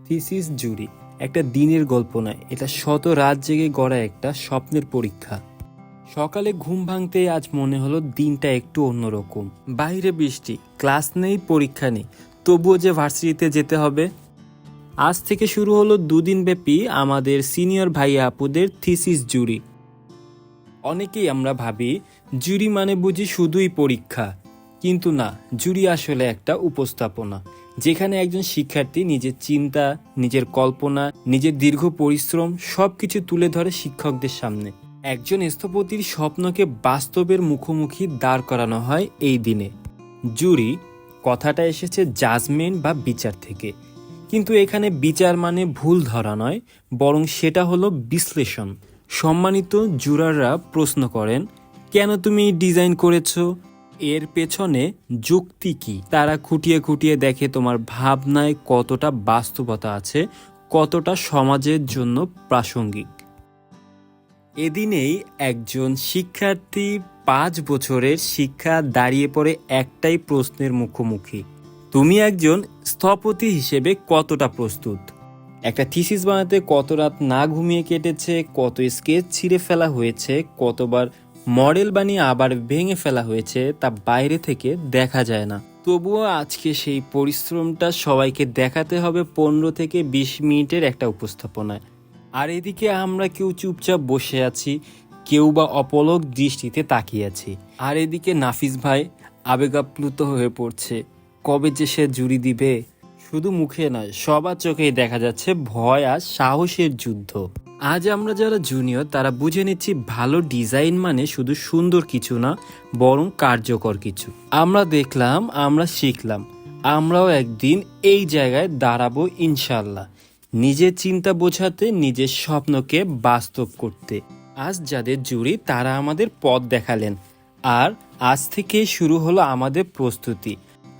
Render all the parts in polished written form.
Thesis জুরি একটা দিনের গল্প নয়, এটা শত রাত জেগে গড়া একটা স্বপ্নের পরীক্ষা। সকালে ঘুম ভাঙতে আজ মনে হলো দিনটা একটু অন্যরকম। বাইরে বৃষ্টি, ক্লাস নেই, পরীক্ষা নেই, তবুও যে ভার্সিটিতে যেতে হবে। আজ থেকে শুরু হলো দুদিন ব্যাপী আমাদের সিনিয়র ভাইয়া আপুদের থিসিস জুরি। অনেকেই আমরা ভাবি জুরি মানে বুঝি শুধুই পরীক্ষা, কিন্তু না, জুরি আসলে একটা উপস্থাপনা, যেখানে একজন শিক্ষার্থী নিজের চিন্তা, নিজের কল্পনা, নিজের দীর্ঘ পরিশ্রম সবকিছু তুলে ধরে শিক্ষকদের সামনে। একজন স্থপতির স্বপ্নকে বাস্তবের মুখোমুখি দাঁড় করানো হয় এই দিনে। জুরি কথাটা এসেছে জাজমেন্ট বা বিচার থেকে, কিন্তু এখানে বিচার মানে ভুল ধরা নয়, বরং সেটা হলো বিশ্লেষণ। সম্মানিত জুরাররা প্রশ্ন করেন, কেন তুমি ডিজাইন করেছো? এর পেছনে যুক্তি কি? তারা খুঁটিয়ে খুঁটিয়ে দেখে তোমার ভাবনায় কতটা বাস্তবতা আছে, কতটা সমাজের জন্য প্রাসঙ্গিক। এদিনেই একজন শিক্ষার্থী 5 বছরের শিক্ষা দাঁড়িয়ে পড়ে একটাই প্রশ্নের মুখোমুখি, তুমি একজন স্থপতি হিসেবে কতটা প্রস্তুত? একটা থিসিস বানাতে কত রাত না ঘুমিয়ে কেটেছে, কত স্কেচ ছিঁড়ে ফেলা হয়েছে, কতবার মডেল বানিয়ে আবার ভেঙে ফেলা হয়েছে, তা বাইরে থেকে দেখা যায় না। তবুও আজকে সেই পরিশ্রমটা সবাইকে দেখাতে হবে 15 থেকে 20 মিনিটের একটা উপস্থাপনায়। আর এদিকে আমরা কেউ চুপচাপ বসে আছি, কেউ বা অপলক দৃষ্টিতে তাকিয়ে আছি। আর এদিকে নাফিস ভাই আবেগাপ্লুত হয়ে পড়ছে, কবে যে সে জুরি দিবে। শুধু মুখে নয়, সবার চোখেই দেখা যাচ্ছে ভয় আর সাহসের যুদ্ধ। আজ আমরা যারা জুনিয়র তারা বুঝে নিচ্ছি, ভালো ডিজাইন মানে শুধু সুন্দর কিছু না, বরং কার্যকর কিছু। আমরা দেখলাম, আমরা শিখলাম, আমরাও একদিন এই জায়গায় দাঁড়াবো ইনশাল্লাহ, নিজের চিন্তা বোঝাতে, নিজের স্বপ্নকে বাস্তব করতে। আজ যাদের জুরি তারা আমাদের পথ দেখালেন, আর আজ থেকে শুরু হলো আমাদের প্রস্তুতি।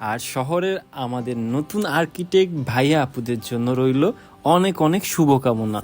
আর শহরের আমাদের নতুন আর্কিটেক্ট ভাইয়া আপুদের জন্য রইল অনেক অনেক শুভকামনা।